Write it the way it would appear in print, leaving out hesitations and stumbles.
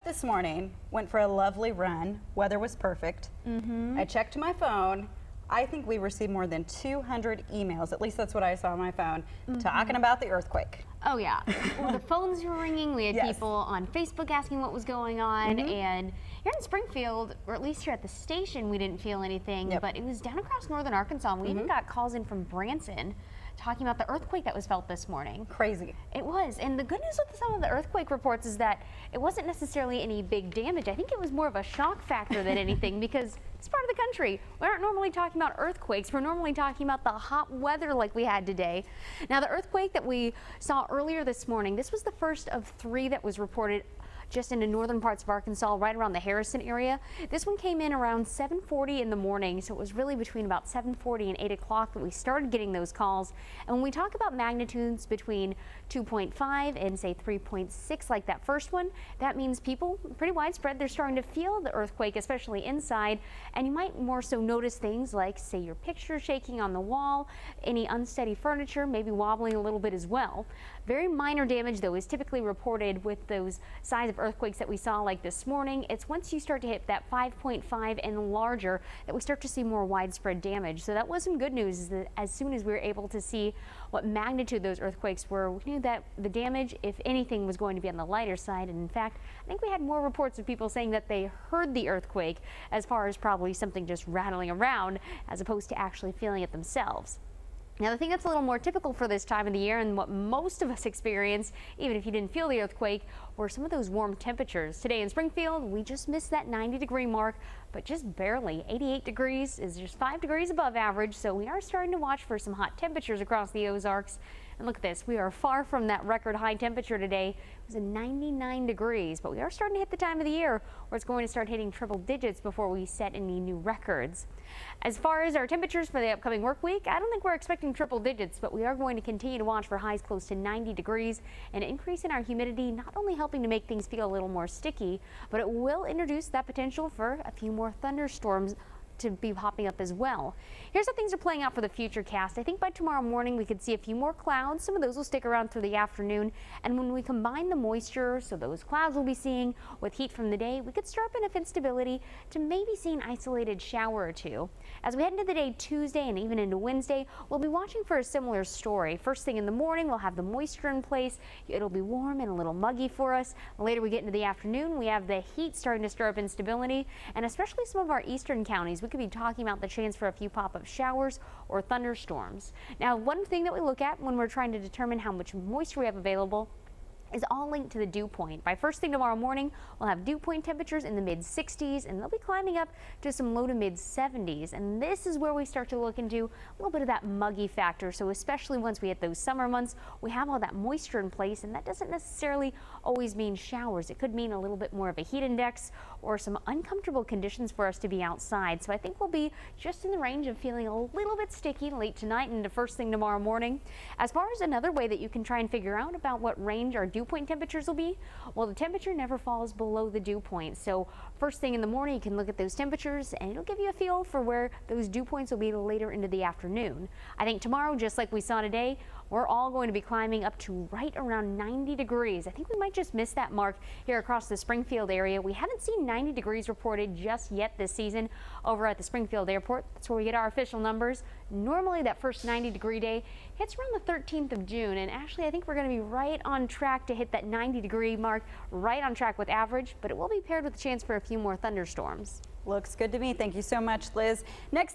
This morning, went for a lovely run. Weather was perfect. I checked my phone. I think we received more than 200 emails, at least that's what I saw on my phone, talking about the earthquake. Oh yeah, well, the phones were ringing. We had people on Facebook asking what was going on, and here in Springfield, or at least here at the station, we didn't feel anything, but it was down across northern Arkansas, and we even got calls in from Branson talking about the earthquake that was felt this morning. Crazy. It was, and the good news with some of the earthquake reports is that it wasn't necessarily any big damage. I think it was more of a shock factor than anything because it's part of the country. We aren't normally talking about earthquakes. We're normally talking about the hot weather like we had today. Now, the earthquake that we saw earlier this morning, this was the first of 3 that was reported just in the northern parts of Arkansas, right around the Harrison area. This one came in around 7:40 in the morning, so it was really between about 7:40 and 8 o'clock that we started getting those calls. And when we talk about magnitudes between 2.5 and say 3.6 like that first one, that means people, pretty widespread, they're starting to feel the earthquake, especially inside. And you might more so notice things like, say, your picture shaking on the wall, any unsteady furniture, maybe wobbling a little bit as well. Very minor damage, though, is typically reported with those size of earthquakes that we saw like this morning. It's once you start to hit that 5.5 and larger that we start to see more widespread damage. So that was some good news, is that as soon as we were able to see what magnitude those earthquakes were, we knew that the damage, if anything, was going to be on the lighter side. And in fact, I think we had more reports of people saying that they heard the earthquake as far as probably something just rattling around as opposed to actually feeling it themselves. Now, the thing that's a little more typical for this time of the year and what most of us experience, even if you didn't feel the earthquake, were some of those warm temperatures. Today in Springfield, we just missed that 90-degree mark, but just barely. 88 degrees is just 5 degrees above average, so we are starting to watch for some hot temperatures across the Ozarks. And look at this, we are far from that record high temperature today. It was at 99 degrees, but we are starting to hit the time of the year where it's going to start hitting triple digits before we set any new records. As far as our temperatures for the upcoming work week, I don't think we're expecting triple digits, but we are going to continue to watch for highs close to 90 degrees. An increase in our humidity not only helping to make things feel a little more sticky, but it will introduce that potential for a few more thunderstorms to be popping up as well. Here's how things are playing out for the future cast. I think by tomorrow morning we could see a few more clouds. Some of those will stick around through the afternoon, and when we combine the moisture, so those clouds we'll be seeing with heat from the day, we could start enough instability to maybe see an isolated shower or two. As we head into the day Tuesday and even into Wednesday, we'll be watching for a similar story. First thing in the morning, we'll have the moisture in place. It'll be warm and a little muggy for us. Later we get into the afternoon, we have the heat starting to stir up instability, and especially some of our eastern counties, we could be talking about the chance for a few pop-up showers or thunderstorms. Now, one thing that we look at when we're trying to determine how much moisture we have available is all linked to the dew point. By first thing tomorrow morning, we'll have dew point temperatures in the mid-60s, and they'll be climbing up to some low to mid-70s. And this is where we start to look into a little bit of that muggy factor. So especially once we hit those summer months, we have all that moisture in place, and that doesn't necessarily always mean showers. It could mean a little bit more of a heat index or some uncomfortable conditions for us to be outside. So I think we'll be just in the range of feeling a little bit sticky late tonight and the first thing tomorrow morning. As far as another way that you can try and figure out about what range our dew point temperatures will be, well, the temperature never falls below the dew point. So first thing in the morning, you can look at those temperatures and it'll give you a feel for where those dew points will be later into the afternoon. I think tomorrow, just like we saw today, we're all going to be climbing up to right around 90 degrees. I think we might just miss that mark here across the Springfield area. We haven't seen 90 degrees reported just yet this season over at the Springfield airport. That's where we get our official numbers. Normally that first 90-degree day hits around the 13th of June, and actually I think we're going to be right on track to hit that 90-degree mark, right on track with average, but it will be paired with a chance for a few more thunderstorms. Looks good to me. Thank you so much, Liz. Next